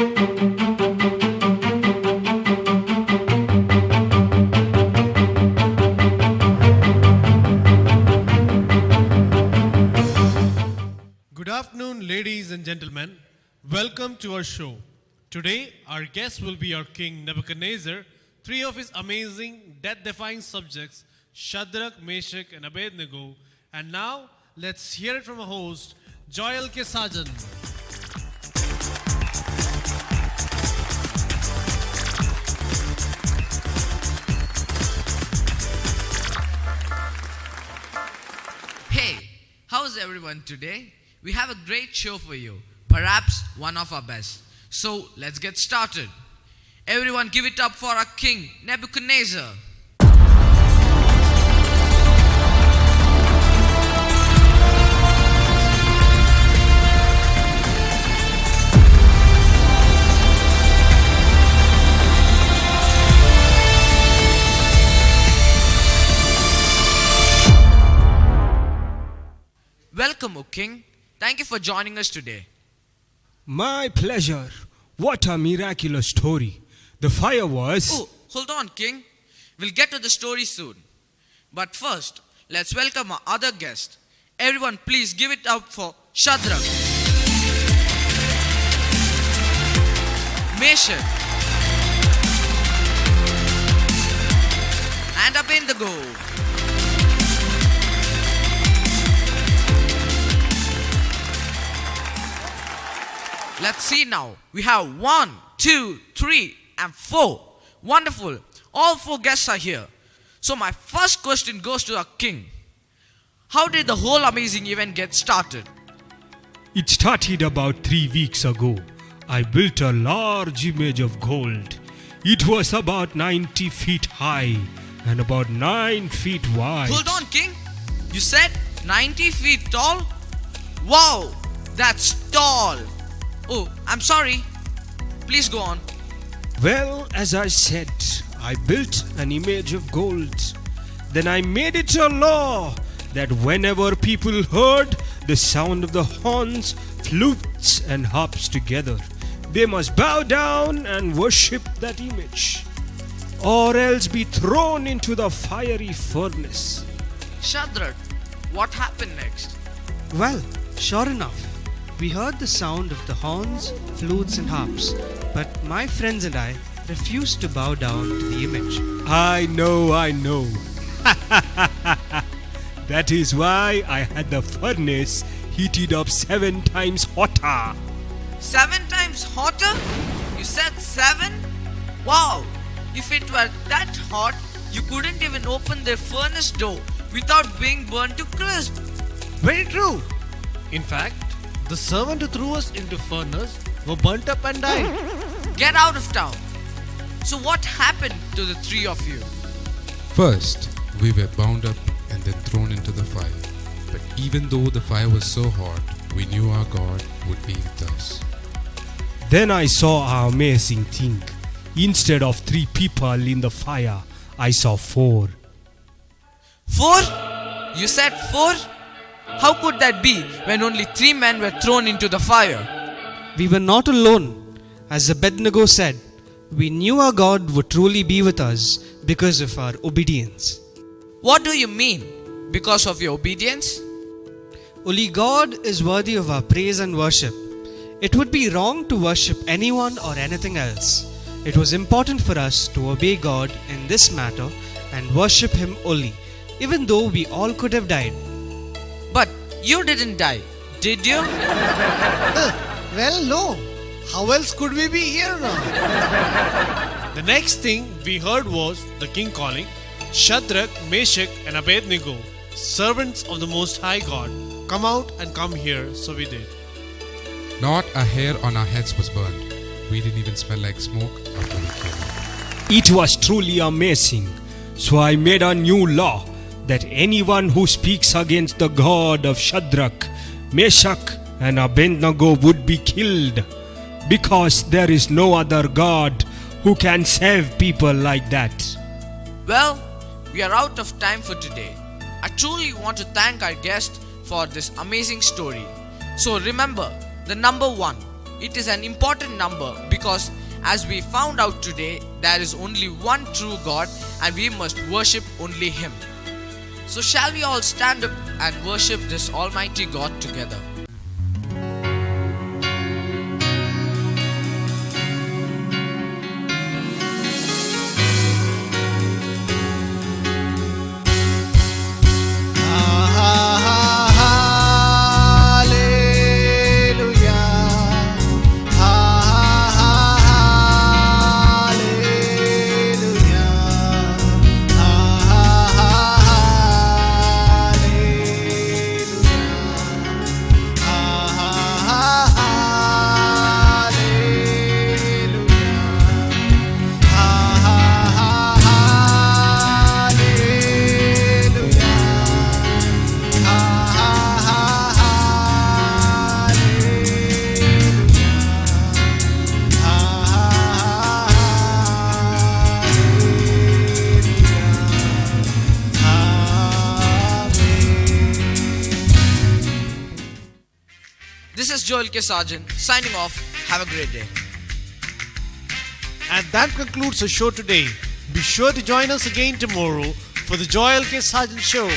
Good afternoon, ladies and gentlemen. Welcome to our show. Today, our guest will be our king Nebuchadnezzar, three of his amazing, death-defying subjects, Shadrach, Meshach, and Abednego. And now, let's hear it from a host, Joel K. Sajan. Hey, how's everyone today? We have a great show for you, perhaps one of our best. So let's get started. Everyone give it up for our king, Nebuchadnezzar. Welcome, O King. Thank you for joining us today. My pleasure. What a miraculous story. The fire was... Oh, hold on, King. We'll get to the story soon. But first, let's welcome our other guest. Everyone, please give it up for Shadrach, Meshach, and Abednego. Let's see now. We have 1, 2, 3, and 4. Wonderful. All 4 guests are here. So my first question goes to our king. How did the whole amazing event get started? It started about 3 weeks ago. I built a large image of gold. It was about 90 feet high and about 9 feet wide. Hold on, king. You said 90 feet tall? Wow, that's tall. Oh, I'm sorry. Please go on. Well, as I said, I built an image of gold. Then I made it a law that whenever people heard the sound of the horns, flutes, and harps together, they must bow down and worship that image, or else be thrown into the fiery furnace. Shadrach, what happened next? Well, sure enough, we heard the sound of the horns, flutes, and harps, but my friends and I refused to bow down to the image. I know. That is why I had the furnace heated up 7 times hotter. 7 times hotter? You said 7? Wow! If it were that hot, you couldn't even open the furnace door without being burned to crisp. Very true. In fact, the servant who threw us into furnace were burnt up and died. Get out of town. So what happened to the 3 of you? First, we were bound up and then thrown into the fire. But even though the fire was so hot, we knew our God would be with us. Then I saw an amazing thing. Instead of 3 people in the fire, I saw 4. 4? You said 4? How could that be when only 3 men were thrown into the fire? We were not alone. As Abednego said, we knew our God would truly be with us because of our obedience. What do you mean? Because of your obedience? Only God is worthy of our praise and worship. It would be wrong to worship anyone or anything else. It was important for us to obey God in this matter and worship Him only, even though we all could have died. But you didn't die, did you? Well, no. How else could we be here now? The next thing we heard was the king calling Shadrach, Meshach, and Abednego, servants of the Most High God, come out and come here. So we did. Not a hair on our heads was burned. We didn't even smell like smoke after we came. It was truly amazing. So I made a new law that anyone who speaks against the God of Shadrach, Meshach, and Abednego would be killed, because there is no other God who can save people like that. Well, we are out of time for today. I truly want to thank our guest for this amazing story. So remember, the number 1, It is an important number because, as we found out today, there is only one true God and we must worship only Him. So, shall we all stand up and worship this Almighty God together? This is Joel K. Sargent signing off. Have a great day. And that concludes the show today. Be sure to join us again tomorrow for the Joel K. Sargent Show.